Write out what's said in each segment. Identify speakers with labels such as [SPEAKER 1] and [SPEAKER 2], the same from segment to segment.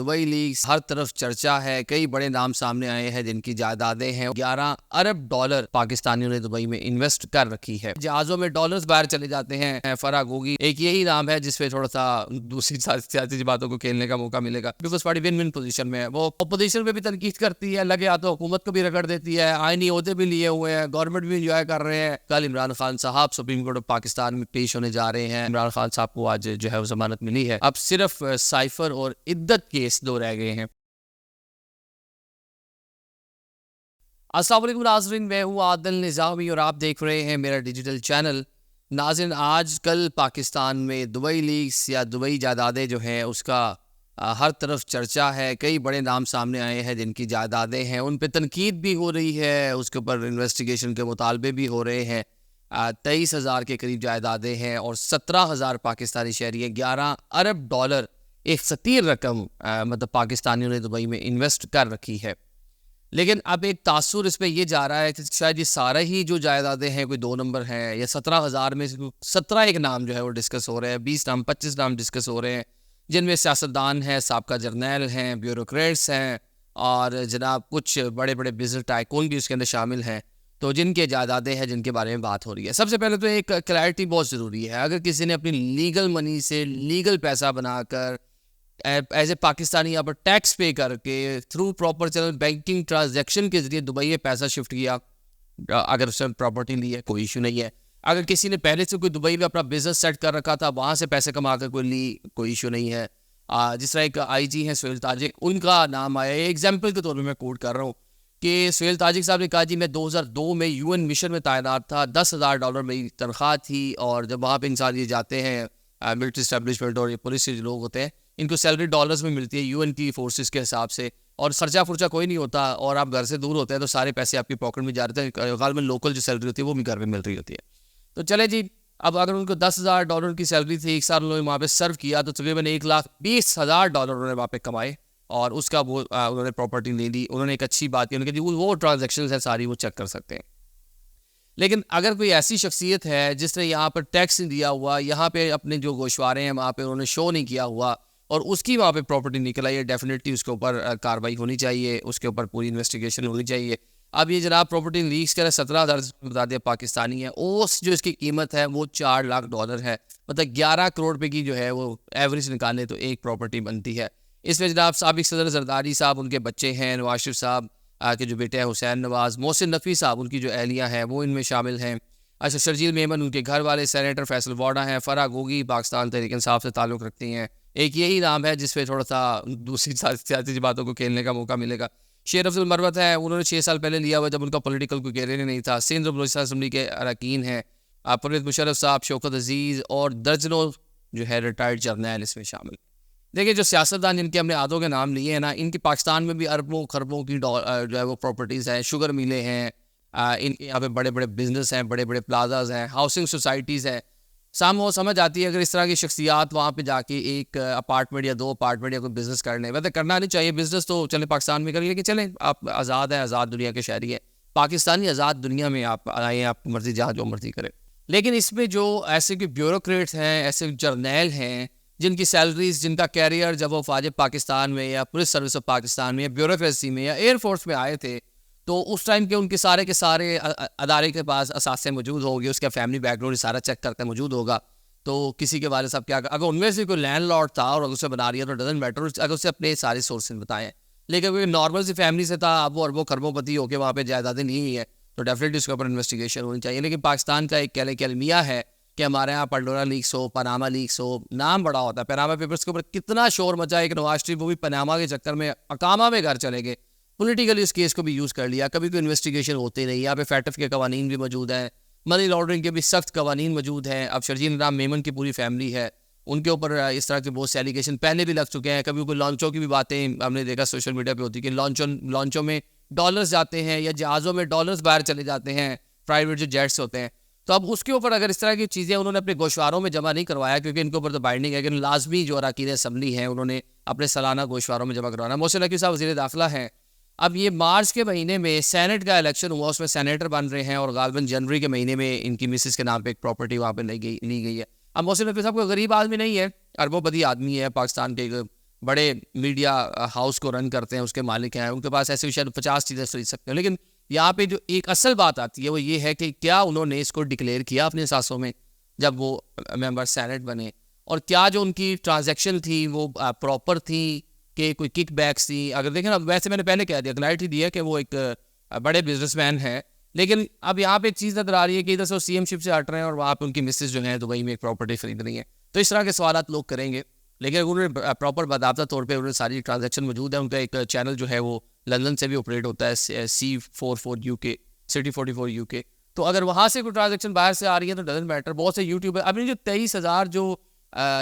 [SPEAKER 1] Dubai leaks ہر طرف چرچا ہے. کئی بڑے نام سامنے آئے ہیں جن کی جائیدادیں ہیں. 11 ارب ڈالر پاکستانیوں نے دبئی میں انویسٹ کر رکھی ہے. جہازوں میں ڈالرز باہر چلے جاتے ہیں. فرا گوگی ایک یہی نام ہے جس پہ تھوڑا سا دوسری سیاسی باتوں کو کھیلنے کا موقع ملے گا. Peoples Party one one position میں ہے. وہ اپوزیشن پہ بھی تنقید کرتی ہے, لگے ہاتھوں حکومت کو بھی رگڑ دیتی ہے, آئینی عہدے بھی لیے ہوئے ہیں, گورنمنٹ بھی انجوائے کر رہے ہیں. کل عمران خان صاحب سپریم کورٹ آف پاکستان میں پیش ہونے جا رہے ہیں. عمران خان صاحب کو آج جو ہے وہ ضمانت ملی ہے. اب صرف سائفر اور عدت کیس دو رہ گئے ہیں. السلام علیکم ناظرین, میں ہوں عادل نظامی اور آپ دیکھ رہے ہیں میرا ڈیجیٹل چینل. ناظرین, آج کل پاکستان میں دبئی لیکس یا دبئی جائیدادیں جو ہیں اس کا ہر طرف چرچا ہے. کئی بڑے نام سامنے آئے ہیں جن کی جائیدادیں ہیں, ان پہ تنقید بھی ہو رہی ہے, اس کے اوپر انویسٹیگیشن کے مطالبے بھی ہو رہے ہیں. 23,000 کے قریب جائیدادیں ہیں اور 17,000 پاکستانی شہری ہیں. 11 ارب ڈالر ایک خطیر رقم مطلب پاکستانیوں نے دبئی میں انویسٹ کر رکھی ہے. لیکن اب ایک تاثر اس پہ یہ جا رہا ہے کہ شاید یہ سارا ہی جو جائیدادیں ہیں کوئی 2 نمبر ہیں, یا 17,000 میں 17 ایک نام جو ہے وہ ڈسکس ہو رہے ہیں, 20 نام 25 نام ڈسکس ہو رہے ہیں, جن میں سیاستدان ہیں, سابقہ جرنیل ہیں, بیوروکریٹس ہیں اور جناب کچھ بڑے بڑے بزنس ٹائکون بھی اس کے اندر شامل ہیں. تو جن کے جائیدادیں ہیں جن کے بارے میں بات ہو رہی ہے. سب سے پہلے تو ایک کلیئرٹی بہت ضروری ہے. اگر کسی نے اپنی لیگل منی سے لیگل پیسہ بنا کر ایز اے پاکستانی یہاں پر ٹیکس پے کر کے through proper channel banking transaction کے ذریعے دبئی میں پیسہ شفٹ کیا, اگر اس نے پراپرٹی لی ہے کوئی ایشو نہیں ہے. اگر کسی نے پہلے سے کوئی دبئی میں اپنا بزنس سیٹ کر رکھا تھا, وہاں سے پیسے کما کر کوئی لی, کوئی ایشو نہیں ہے. جس طرح ایک آئی جی ہیں سہیل تاجک, ان کا نام آیا ہے. ایگزامپل کے طور پہ میں کوٹ کر رہا ہوں کہ سہیل تاجک صاحب نے کہا جی میں 2002 میں UN مشن میں تعینات تھا, $10,000 میری تنخواہ تھی, اور جب وہاں پہ انسان یہ جاتے ہیں ملٹری اسٹیبلشمنٹ اور یہ پولیس کے جو لوگ ہوتے ہیں, ان کو سیلری ڈالرز میں ملتی ہے UN کی فورسز کے حساب سے, اور خرچہ فرچہ کوئی نہیں ہوتا, اور آپ گھر سے دور ہوتے ہیں تو سارے پیسے آپ کی پاکٹ میں جا رہے ہیں. غالباً لوکل جو سیلری ہوتی ہے وہ بھی گھر میں مل رہی ہوتی ہے. تو چلے جی, اب اگر ان کو $10,000 کی سیلری تھی, ایک سال انہوں نے وہاں پہ سرو کیا, تو تقریباً $1,20,000 انہوں نے وہاں پہ کمائے, اور اس کا وہ انہوں نے پراپرٹی لے لی. انہوں نے ایک اچھی بات کی, انہوں نے کہا وہ ٹرانزیکشنز ہیں ساری وہ چیک کر سکتے ہیں. لیکن اگر کوئی ایسی شخصیت ہے جس نے یہاں پر ٹیکس نہیں دیا ہوا, یہاں پہ اپنے جو گوشوارے ہیں وہاں پہ انہوں نے شو نہیں کیا ہوا, اور اس کی وہاں پہ پراپرٹی نکل آئی ہے, ڈیفینیٹلی اس کے اوپر کارروائی ہونی چاہیے, اس کے اوپر پوری انویسٹیگیشن ہونی چاہیے. اب یہ جناب پراپرٹی لیکس کر 17,000 بتا دیا پاکستانی ہے, اس جو اس کی قیمت ہے وہ $4 لاکھ ہے. مطلب 11 کروڑ روپے کی جو ہے وہ ایوریج نکالنے تو ایک پراپرٹی بنتی ہے. اس میں جناب سابق صدر زرداری صاحب, ان کے بچے ہیں, نواز شریف صاحب کے جو بیٹے ہیں حسین نواز, محسن نقوی صاحب ان کی جو اہلیہ ہیں وہ ان میں شامل ہیں. اچھا, شرجیل میمن ان کے گھر والے, سینیٹر فیصل واڈا ہیں, فرا گوگی پاکستان تحریک انصاف سے تعلق رکھتی ہیں. ایک یہی نام ہے جس پہ تھوڑا سا دوسری سیاسی باتوں کو کھیلنے کا موقع ملے گا. شیر افضل مروت ہے, انہوں نے 6 سال پہلے لیا ہوا جب ان کا پولیٹیکل کوئی کیریئر نہیں تھا. سندھ بلوچستان اسمبلی کے اراکین ہیں, پرویز مشرف صاحب, شوکت عزیز اور درجنوں جو ہے ریٹائرڈ جرنیل اس میں شامل. دیکھیں جو سیاستدان جن کے ہم نے آدھوں کے نام لیے ہیں نا, ان کی پاکستان میں بھی اربوں خربوں کی جو ہے وہ پراپرٹیز ہیں, شوگر میلیں ہیں, ان کے یہاں پہ بڑے بڑے بزنس ہیں, بڑے بڑے پلازاز ہیں, ہاؤسنگ سوسائٹیز ہیں. سمجھ آتی ہے اگر اس طرح کی شخصیات وہاں پہ جا کے ایک اپارٹمنٹ یا 2 اپارٹمنٹ یا کوئی بزنس کر لیں. ویسے کرنا نہیں چاہیے بزنس, تو چلیں پاکستان میں کر لیکن چلیں آپ آزاد ہیں, آزاد دنیا کے شہری ہیں, پاکستانی آزاد دنیا میں آپ آئیں, آپ مرضی جہاں جو مرضی کریں. لیکن اس میں جو ایسے کہ بیوروکریٹس ہیں, ایسے جرنیل ہیں جن کی سیلریز, جن کا کیریئر جب وہ فوج پاکستان میں یا پولیس سروس آف پاکستان میں یا بیوروکریسی میں یا ایئر فورس میں آئے تھے, تو اس ٹائم کے ان کے سارے ادارے کے پاس اثاثے موجود ہوں گے, اس کا فیملی بیک گراؤنڈ سارا چیک کرتے موجود ہوگا. تو کسی کے والد صاحب کیا اگر ان میں سے کوئی لینڈ لارڈ تھا اور اسے بنا رہی ہے تو ڈزنٹ میٹر, اگر اسے اپنے سارے سورسز بتائیں. لیکن کوئی نارمل سی فیملی سے تھا, اب وہ اربوں خربوں پتی ہو کے وہاں پہ جائیدادیں نہیں ہوئی ہیں, تو ڈیفینیٹلی اس کے اوپر انویسٹیگیشن ہونی چاہیے. لیکن پاکستان کا ایک کہنے کی المیہ ہے کہ ہمارے یہاں پنڈورا لیکس ہو, پاناما لیکس ہو, نام بڑا ہوتا ہے. پاناما پیپرز کے اوپر کتنا شور مچا ہے کہ نواز شریف وہ بھی پاناما کے چکر میں اقامہ میں گھر چلے گئے, پولیٹیکلی اس کیس کو بھی یوز کر لیا. کبھی کوئی انویسٹیگیشن ہوتی نہیں. یہاں پہ فیٹف کے قوانین بھی موجود ہیں, منی لانڈرنگ کے بھی سخت قوانین موجود ہیں. اب شرجیل نظام میمن کی پوری فیملی ہے, ان کے اوپر اس طرح کے بہت سے ایلیگیشن پہلے بھی لگ چکے ہیں. کبھی کوئی لانچوں کی بھی باتیں ہم نے دیکھا سوشل میڈیا پہ ہوتی کہ لانچوں میں ڈالرز جاتے ہیں یا جہازوں میں ڈالرز باہر چلے جاتے ہیں, پرائیویٹ جو جیٹس ہوتے ہیں. تو اب اس کے اوپر اگر اس طرح کی چیزیں انہوں نے اپنے گوشواروں میں جمع نہیں کروایا, کیونکہ ان کے اوپر تو بائنڈنگ ہے کہ لازمی جو اراکین اسمبلی ہیں انہوں نے اپنے سالانہ گوشواروں میں جمع کروانا. محسن نقوی صاحب وزیر داخلہ ہیں. اب یہ مارچ کے مہینے میں سینٹ کا الیکشن ہوا, اس میں سینیٹر بن رہے ہیں, اور غالباً جنوری کے مہینے میں ان کی مسز کے نام پہ ایک پراپرٹی وہاں پہ لی گئی ہے. اب محسن نقوی صاحب کوئی غریب آدمی نہیں ہے, اربوں پتی آدمی ہے, پاکستان کے بڑے میڈیا ہاؤس کو رن کرتے ہیں اس کے مالک ہیں, ان کے پاس ایسے شاید 50 چیزیں خرید سکتے ہیں. لیکن یہاں پہ جو ایک اصل بات آتی ہے وہ یہ ہے کہ کیا انہوں نے اس کو ڈکلیئر کیا اپنے اثاثوں میں جب وہ ممبر سینٹ بنے, اور کیا جو ان کی ٹرانزیکشن تھی وہ پراپر تھی کہ کوئی کک بیکس تھی. اگر دیکھیں نا, ویسے میں نے پہلے کہہ دیا, کلیئرٹی دی ہے کہ وہ ایک بڑے بزنس مین ہیں, لیکن اب یہاں پہ ایک چیز نظر آ رہی ہے کہ ادھر سے وہ سی ایم شپ سے ہٹ رہے ہیں اور وہاں پہ ان کی مسز جو ہیں دبئی میں ایک پراپرٹی خرید رہی ہیں. تو اس طرح کے سوالات لوگ کریں گے, لیکن انہوں نے پراپر باضابطہ طور پہ انہوں نے ساری ٹرانزیکشن موجود ہے. ان کا ایک چینل جو ہے وہ لندن سے بھی آپریٹ ہوتا ہے, C44 UK, City 44 UK. تو اگر وہاں سے کوئی ٹرانزیکشن باہر سے آ رہی ہے تو ڈزنٹ میٹر. بہت سے یوٹیوبر, ابھی جو 23,000 جو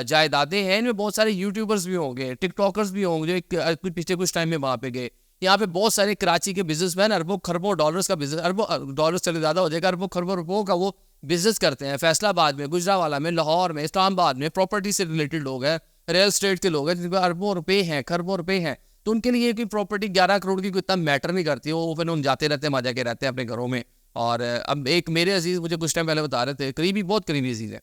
[SPEAKER 1] جائیدادیں ہیں ان میں بہت سارے یوٹیوبرز بھی ہوں گے, ٹک ٹاکرز بھی ہوں گے جو پچھلے کچھ ٹائم میں وہاں پہ گئے. یہاں پہ بہت سارے کراچی کے بزنس مین اربوں خربوں ڈالرز کا بزنس, اربوں ڈالرز چلے زیادہ ہو جائے گا, اربوں خربوں روپوں کا وہ بزنس کرتے ہیں. فیصلہ آباد میں, گجرانوالہ میں, لاہور میں, اسلام آباد میں پراپرٹی سے ریلیٹڈ لوگ ہیں, ریئل اسٹیٹ کے لوگ ہیں جن پہ اربوں روپے ہیں, خربوں روپے ہیں. تو ان کے لیے کوئی پراپرٹی 11 کروڑ کی کوئی اتنا میٹر نہیں کرتی, وہ پھر ان جاتے رہتے ہیں, وہاں جا کے رہتے ہیں اپنے گھروں میں. اور اب ایک میرے عزیز مجھے کچھ ٹائم پہلے بتا رہے تھے, قریبی, بہت قریبی عزیز ہے,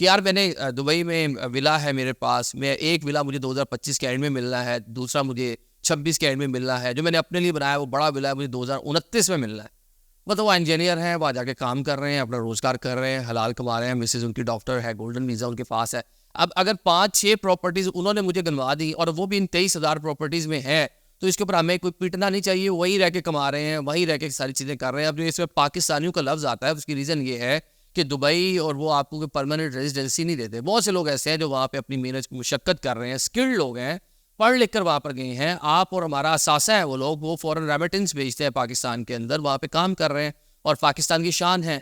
[SPEAKER 1] کہ یار میں نے دبئی میں ولا ہے میرے پاس, میں ایک ولا مجھے 2025 کے اینڈ میں ملنا ہے, دوسرا مجھے 26 کے اینڈ میں ملنا ہے. جو میں نے اپنے لیے بنایا وہ بڑا ولا ہے, مجھے 2029 میں ملنا ہے. مطلب وہ انجینئر ہیں, وہاں جا کے کام کر رہے ہیں, اپنا روزگار کر رہے ہیں, حلال کما رہے ہیں, مسز ان کی ڈاکٹر ہے, گولڈن ویزا ان کے پاس ہے. اب اگر 5-6 پراپرٹیز انہوں نے مجھے گنوا دی اور وہ بھی ان 23,000 پراپرٹیز میں ہے, تو اس کے اوپر ہمیں کوئی پیٹنا نہیں چاہیے. وہیں رہ کے کما رہے ہیں, وہیں رہ کے ساری چیزیں کر رہے ہیں. اب جو اس میں پاکستانیوں کا لفظ آتا ہے اس کی ریزن یہ ہے کہ دبئی اور وہ آپ کو کوئی پرماننٹ ریزیڈنسی نہیں دیتے. بہت سے لوگ ایسے ہیں جو وہاں پہ اپنی محنت مشقت کر رہے ہیں, اسکلڈ لوگ ہیں, پڑھ لکھ کر وہاں پر گئے ہیں. آپ اور ہمارا اثاثہ ہے وہ لوگ, وہ فورن ریمیٹنس بھیجتے ہیں پاکستان کے اندر, وہاں پہ کام کر رہے ہیں اور پاکستان کی شان ہے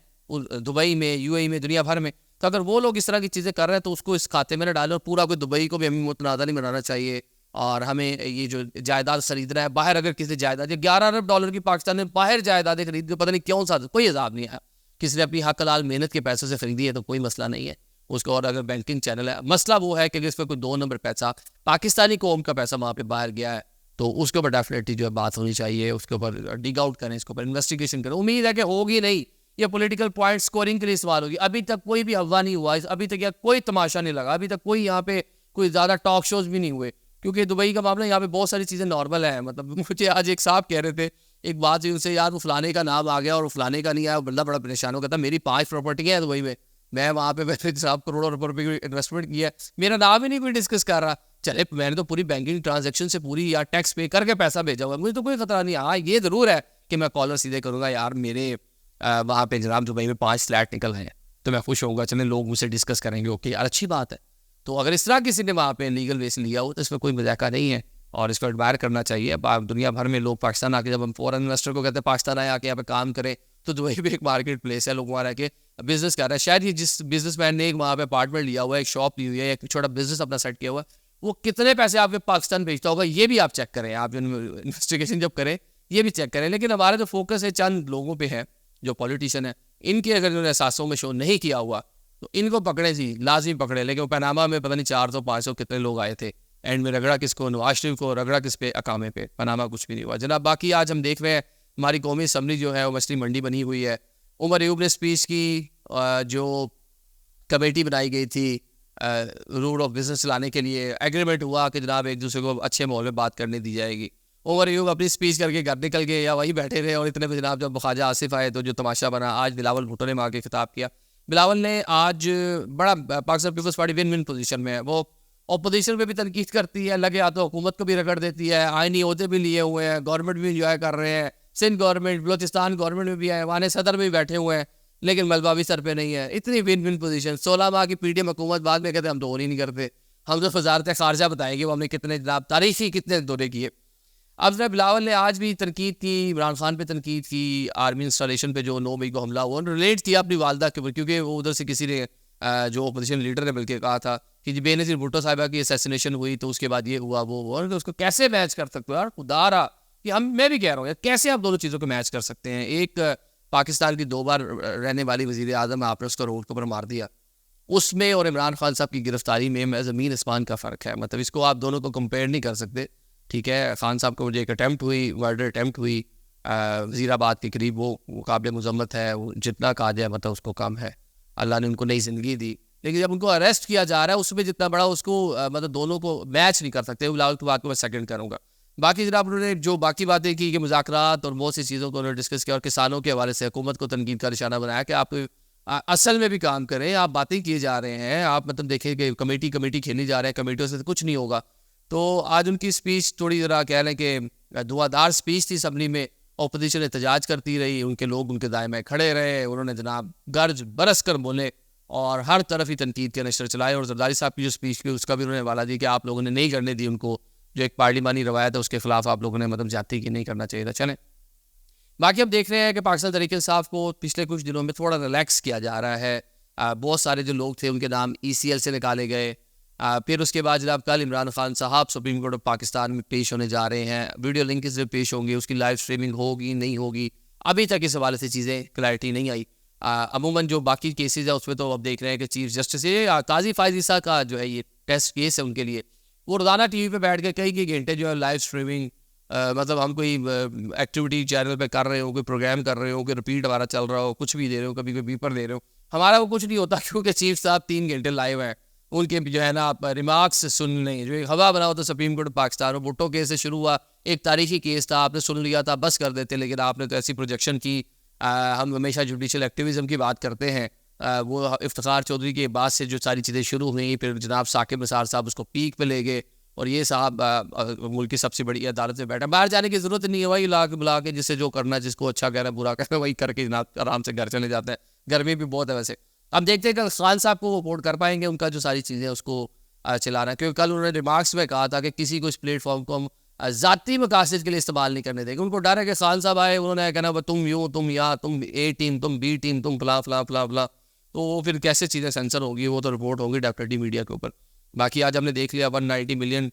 [SPEAKER 1] دبئی میں, UAE میں, دنیا بھر میں. تو اگر وہ لوگ اس طرح کی چیزیں کر رہے ہیں تو اس کو اس کھاتے میں نہ ڈالیں, اور پورا کوئی دبئی کو بھی ہمیں متنازع نہیں بنانا چاہیے. اور ہمیں یہ جو جائیداد خریدنا ہے باہر, اگر کسی جائیداد $11 ارب کی پاکستان میں باہر جائیدادیں خرید کے پتہ نہیں کیوں سا کوئی عذاب نہیں ہے, کسی نے اپنی حق حلال محنت کے پیسوں سے خریدی ہے تو کوئی مسئلہ نہیں ہے اس کو. اور اگر بینکنگ چینل ہے, مسئلہ وہ ہے کہ اس پہ کوئی 2 نمبر پیسہ, پاکستانی قوم کا پیسہ وہاں پہ باہر گیا ہے, تو اس کے اوپر ڈیفینیٹلی جو ہے بات ہونی چاہیے, اس کے اوپر ڈگ آؤٹ کریں, اس کے اوپر انویسٹیگیشن کریں. امید ہے کہ ہوگی نہیں, یہ پولیٹیکل پوائنٹ اسکورنگ کے لیے استعمال ہوگی. ابھی تک کوئی بھی افواہ نہیں ہوا, ابھی تک کوئی تماشا نہیں لگا, ابھی تک کوئی یہاں پہ کوئی زیادہ ٹاک شوز بھی نہیں ہوئے, کیونکہ دبئی کا معاملہ یہاں پہ بہت ساری چیزیں نارمل ہیں. مطلب مجھے آج ایک صاحب کہہ رہے تھے, ایک بات ان سے, یار وہ فلانے کا نام آ گیا اور فلانے کا نہیں آیا, بندہ بڑا پریشان ہو گیا تھا. میری 5 پراپرٹیاں ہیں دبئی میں وہاں پہ ویسے صاحب کروڑوں روپے کی انویسٹمنٹ کیا ہے, میرا نام ہی نہیں کوئی ڈسکس کر رہا. چلے میں نے تو پوری بینکنگ ٹرانزیکشن سے پوری یا ٹیکس پے کر کے پیسہ بھیجا ہوا ہے, مجھے تو کوئی خطرہ نہیں. ہاں یہ ضرور ہے کہ میں کالر سیدھے کروں گا, یار میرے وہاں پہ جناب دبئی میں 5 فلیٹ نکل ہیں, تو میں خوش ہوں گا, چلیں لوگ مجھ سے ڈسکس کریں گے, اوکے یار اچھی بات ہے. تو اگر اس طرح کسی نے وہاں پہ لیگل ویس لیا ہو تو اس میں کوئی مذاکرہ نہیں ہے, اور اس کو ایڈمائر کرنا چاہیے. اب دنیا بھر میں لوگ پاکستان آ کے, جب ہم فورن انویسٹر کو کہتے ہیں پاکستان آئے آ کے یہاں پہ کام کریں, تو دبئی بھی ایک مارکیٹ پلیس ہے, لوگ وہاں رہ کے بزنس کر رہے ہیں. شاید یہ جس بزنس مین نے ایک وہاں پہ اپارٹمنٹ لیا ہوا ہے, ایک شاپ لی ہوئی ہے, ایک چھوٹا بزنس اپنا سیٹ کیا ہوا ہے, وہ کتنے پیسے آپ کے پاکستان بھیجتا ہوگا, یہ بھی آپ چیک کریں. آپ جو انویسٹیگیشن جب کریں یہ بھی چیک کریں. لیکن ہمارا جو فوکس ہے چند لوگوں پہ ہے جو پولیٹیشین ہے, ان کے اگر انہوں نے احساسوں میں شو نہیں کیا ہوا تو ان کو پکڑیں جی, لازمی پکڑیں. لیکن وہ پاناما میں پتہ نہیں 400-500 کتنے لوگ آئے تھے, اینڈ میں رگڑا کس کو, نواز شریف کو رگڑا کس پہ, اقامے پہ. پاناما کچھ بھی نہیں ہوا جناب. باقی آج ہم دیکھ رہے ہیں ہماری قومی اسمبلی جو ہے وہ مچھلی منڈی بنی ہوئی ہے. عمر ایوب نے اسپیچ کی, جو کمیٹی بنائی گئی تھی رول آف بزنس چلانے کے لیے, ایگریمنٹ ہوا کہ جناب ایک دوسرے کو اچھے ماحول میں بات کرنے دی جائے گی. عمر ایوب اپنی اسپیچ کر کے گھر نکل گئے یا وہی بیٹھے رہے, اور اتنے میں جناب جب خواجہ آصف آئے تو جو تماشا بنا. آج بلاول بھٹو نے وہاں کے خطاب کیا. بلاول نے آج بڑا پاکستان پیپلز پارٹی ون پوزیشن میں ہے, وہ اپوزیشن پہ بھی تنقید کرتی ہے, لگے ہاتھوں حکومت کو بھی رگڑ دیتی ہے, آئینی عہدے بھی لیے ہوئے ہیں, گورنمنٹ بھی انجوائے کر رہے ہیں, سندھ گورنمنٹ, بلوچستان گورنمنٹ میں بھی آئے, وہاں صدر میں بھی بیٹھے ہوئے ہیں, لیکن ملبہ بھی سر پہ نہیں ہے. اتنی ون پوزیشن. 16 ماہ کی PDM حکومت, بعد میں کہتے ہیں ہم تو نہیں کرتے, ہم تو وزارت خارجہ بتائیں گے وہ ہم نے کتنے جناب تاریخی کتنے دورے کیے. اب جناب بلاول نے آج بھی تنقید کی, عمران خان پہ تنقید کی, آرمی انسٹالیشن پہ جو 9 مئی کو حملہ ہوا, ریلیٹ کیا اپنی والدہ کے اوپر, کیونکہ وہ ادھر سے کسی نے جو اپوزیشن لیڈر نے بلکہ کہا تھا کہ جی بے نظیر بھٹو صاحبہ کی اسیسینیشن ہوئی تو اس کے بعد یہ ہوا وہ ہوا, تو اس کو کیسے میچ کر سکتے ہو یار, خدا رہا کہ میں بھی کہہ رہا ہوں یار کیسے آپ دونوں چیزوں کو میچ کر سکتے ہیں. ایک پاکستان کی 2 بار رہنے والی وزیر اعظم, آپ نے اس کو روڈ کے اوپر مار دیا, اس میں اور عمران خان صاحب کی گرفتاری میں زمین آسمان کا فرق ہے. مطلب اس کو آپ دونوں کو کمپیئر نہیں کر سکتے. ٹھیک ہے, خان صاحب کو مجھے ایک اٹیمپٹ ہوئی, مرڈر اٹیمپٹ ہوئی وزیر آباد کے قریب, وہ قابل مذمت ہے, وہ جتنا کہا جائے مطلب اس کو کم ہے. اللہ نے ان کو نئی زندگی دی, لیکن جب ان کو اریسٹ کیا جا رہا ہے اس میں جتنا بڑا اس کو مطلب دونوں کو میچ نہیں کر سکتے. بلاول کی بات کو میں سیکنڈ کروں گا. باقی جناب انہوں نے جو باقی باتیں کی کہ مذاکرات اور بہت سی چیزوں کو انہوں نے ڈسکس کیا اور کسانوں کے حوالے سے حکومت کو تنقید کا نشانہ بنایا کہ آپ اصل میں بھی کام کریں, آپ باتیں کیے جا رہے ہیں, آپ مطلب دیکھیں کہ کمیٹی کھیلی جا رہے ہیں, کمیٹیوں سے کچھ نہیں ہوگا. تو آج ان کی اسپیچ تھوڑی ذرا کہہ لیں کہ دعادار اسپیچ تھی. اسمبلی میں اپوزیشن احتجاج کرتی رہی, ان کے لوگ ان کے دائیں میں کھڑے رہے, انہوں نے جناب گرج برس کر بولے اور ہر طرف ہی تنقید کے نشر چلائے. اور زرداری صاحب کی جو اسپیچ کی اس کا بھی انہوں نے حوالہ دی کہ آپ لوگوں نے نہیں کرنے دی ان کو, جو ایک پارلیمانی روایت ہے اس کے خلاف آپ لوگوں نے مطلب زیادتی کی نہیں کرنا چاہیے تھا. چلیں باقی اب دیکھ رہے ہیں کہ پاکستان تحریک انصاف کو پچھلے کچھ دنوں میں تھوڑا ریلیکس کیا جا رہا ہے. بہت سارے جو لوگ تھے ان کے نام ECL سے نکالے گئے. پھر اس کے بعد جناب کل عمران خان صاحب سپریم کورٹ آف پاکستان میں پیش ہونے جا رہے ہیں. ویڈیو لنک سے پیش ہوں گے, اس کی لائیو اسٹریمنگ ہوگی نہیں ہوگی, ابھی تک اس حوالے سے چیزیں کلیئرٹی نہیں آئی. عموماً جو باقی کیسز ہیں اس میں تو اب دیکھ رہے ہیں کہ چیف جسٹس قاضی فائز عیسیٰ کا جو ہے یہ ٹیسٹ کیس ہے ان کے لیے, وہ روزانہ ٹی وی پہ بیٹھ کے کئی گھنٹے جو ہے لائیو اسٹریمنگ مطلب ہم کوئی ایکٹیویٹی چینل پہ کر رہے ہو, کوئی پروگرام کر رہے ہو, کوئی رپیٹ ہمارا چل رہا ہو, کچھ بھی دے رہے ہو, کبھی کوئی بیپر دے رہے ہو, ہمارا وہ کچھ نہیں ہوتا کیونکہ چیف صاحب 3 گھنٹے لائیو ہیں. ان کے جو ہے نا آپ ریمارکس سن لیں, جو ایک ہوا بنا ہو تو سپریم کورٹ پاکستان میں بھٹو کیس سے شروع ہوا, ایک تاریخی کیس تھا, آپ نے سن لیا تھا بس کر دیتے, لیکن آپ نے تو ایسی پروجیکشن کی. ہم ہمیشہ جوڈیشل ایکٹیویزم کی بات کرتے ہیں, وہ افتخار چودھری کے بعد سے جو ساری چیزیں شروع ہوئیں, پھر جناب ثاقب نثار صاحب اس کو پیک پہ لے گئے اور یہ صاحب ملک کی سب سے بڑی عدالت میں بیٹھا. باہر جانے کی ضرورت نہیں ہے, وہی بلا کے جس سے جو کرنا ہے, جس کو اچھا کہہ رہا ہے برا کہہ رہا ہے وہی کر کے جناب آرام سے گھر چلے جاتے ہیں. گرمی بھی بہت ہے ویسے. اب دیکھتے ہیں کہ خان صاحب کو وہ ووٹ کر پائیں گے, ان کا جو ساری چیزیں اس کو چلانا ہے, کیونکہ کل انہوں نے ریمارکس میں کہا تھا کہ کسی کو اس پلیٹ فارم کو ہم ذاتی مقاصد کے لیے استعمال نہیں کرنے دیں گے. ان کو ڈر ہے کہ خان صاحب آئے, انہوں نے کہنا تم یوں تم یا تم A ٹیم تم B ٹیم تم فلاں فلاں فلاں فلاں, تو وہ پھر کیسے چیزیں سینسر ہوگی, وہ تو رپورٹ ہوگی ڈیفینیٹلی میڈیا کے اوپر. باقی آج ہم نے دیکھ لیا 190 ملین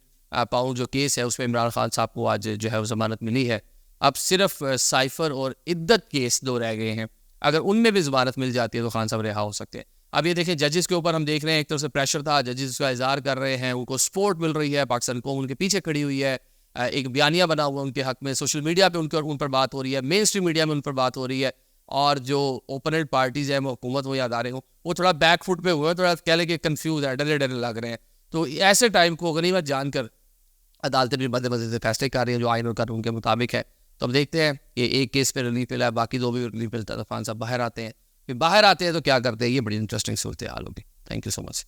[SPEAKER 1] پاؤنڈ جو کیس ہے اس میں عمران خان صاحب کو آج جو ہے وہ ضمانت ملی ہے. اب صرف سائفر اور عدت کیس 2 رہ گئے ہیں, اگر ان میں بھی ضمانت مل جاتی ہے تو خان صاحب رہا ہو سکتے ہیں. اب یہ دیکھیں ججز کے اوپر ہم دیکھ رہے ہیں ایک طرف سے پریشر تھا, ججز کا اظہار کر رہے ہیں, ان کو سپورٹ مل رہی ہے, پاکستان کو ان کے پیچھے کھڑی ہوئی ہے, ایک بیانیہ بنا ہوا ان کے حق میں, سوشل میڈیا پہ ان پر بات ہو رہی ہے, مین اسٹریم میڈیا میں ان پر بات ہو رہی ہے, اور جو اوپوننٹ پارٹیز ہیں وہ حکومت وہ یاد آ رہے ہوں وہ تھوڑا بیک فٹ پہ ہوئے, تھوڑا کہہ لیں کہ کنفیوز ہے, ڈرے لگ رہے ہیں. تو ایسے ٹائم کو غنیمت جان کر عدالتیں بھی مدد سے فیصلے کر رہی ہیں جو آئین اور قانون کے مطابق ہے. تو اب دیکھتے ہیں کہ ایک کیس پہ ریلیف ملا ہے, باقی 2 بھی ریلیف ملتا ہے, خان صاحب باہر آتے ہیں, پھر باہر آتے ہیں تو کیا کرتے ہیں, یہ بڑی انٹرسٹنگ صورتحال ہوگی. Thank you so much.